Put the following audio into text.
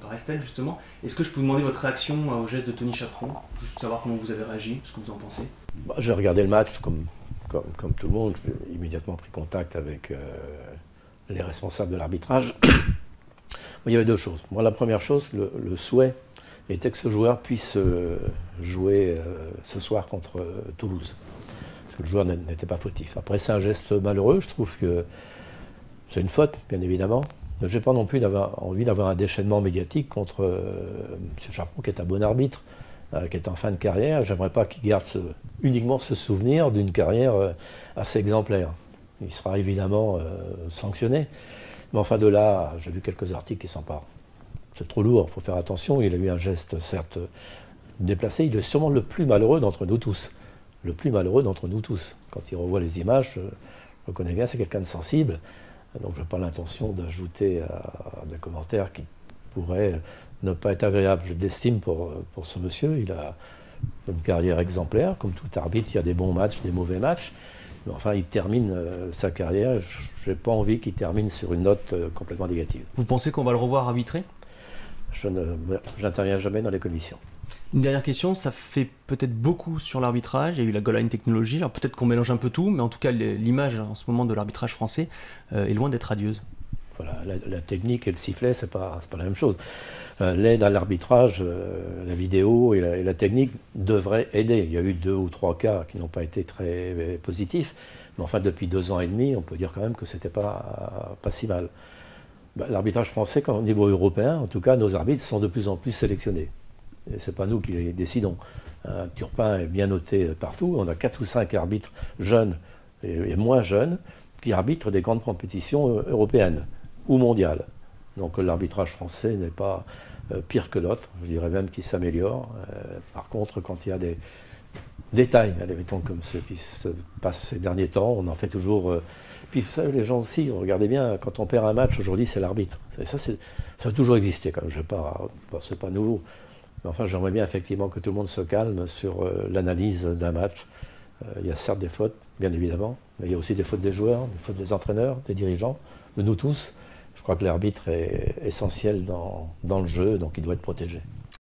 par Estelle justement. Est-ce que je peux vous demander votre réaction au geste de Tony Chaperon? Juste savoir comment vous avez réagi, ce que vous en pensez. J'ai regardé le match comme tout le monde. J'ai immédiatement pris contact avec les responsables de l'arbitrage. Il y avait deux choses. Moi, la première chose, le souhait était que ce joueur puisse jouer ce soir contre Toulouse. Parce que le joueur n'était pas fautif. Après, c'est un geste malheureux. Je trouve que c'est une faute, bien évidemment. Je n'ai pas non plus envie d'avoir un déchaînement médiatique contre M. Chaperon, qui est un bon arbitre, qui est en fin de carrière. J'aimerais pas qu'il garde uniquement ce souvenir d'une carrière assez exemplaire. Il sera évidemment sanctionné. Mais enfin, de là, j'ai vu quelques articles qui s'emparent. C'est trop lourd, il faut faire attention. Il a eu un geste, certes, déplacé. Il est sûrement le plus malheureux d'entre nous tous. Le plus malheureux d'entre nous tous. Quand il revoit les images, je reconnais bien, c'est quelqu'un de sensible. Donc je n'ai pas l'intention d'ajouter à des commentaires qui pourraient ne pas être agréables. Je l'estime pour ce monsieur. Il a une carrière exemplaire. Comme tout arbitre, il y a des bons matchs, des mauvais matchs. Mais enfin, il termine sa carrière. Je n'ai pas envie qu'il termine sur une note complètement négative. Vous pensez qu'on va le revoir arbitrer? Je n'interviens jamais dans les commissions. Une dernière question, ça fait peut-être beaucoup sur l'arbitrage, il y a eu la goal line technologie, alors peut-être qu'on mélange un peu tout, mais en tout cas l'image en ce moment de l'arbitrage français est loin d'être radieuse. Voilà, la technique et le sifflet, c'est pas la même chose. L'aide à l'arbitrage, la vidéo et la technique devraient aider. Il y a eu 2 ou 3 cas qui n'ont pas été très positifs, mais enfin depuis 2 ans et demi, on peut dire quand même que c'était pas si mal. L'arbitrage français, au niveau européen, en tout cas, nos arbitres sont de plus en plus sélectionnés. Et ce n'est pas nous qui les décidons. Turpin est bien noté partout. On a 4 ou 5 arbitres jeunes et moins jeunes qui arbitrent des grandes compétitions européennes ou mondiales. Donc l'arbitrage français n'est pas pire que l'autre. Je dirais même qu'il s'améliore. Par contre, quand il y a des détails, mettons comme ceux qui se passent ces derniers temps, on en fait toujours... Puis vous savez, les gens aussi, regardez bien, quand on perd un match, aujourd'hui, c'est l'arbitre. Ça a toujours existé quand même, c'est pas nouveau. Mais enfin, j'aimerais bien effectivement que tout le monde se calme sur l'analyse d'un match. Il y a certes des fautes, bien évidemment, mais il y a aussi des fautes des joueurs, des fautes des entraîneurs, des dirigeants, de nous tous. Je crois que l'arbitre est essentiel dans le jeu, donc il doit être protégé.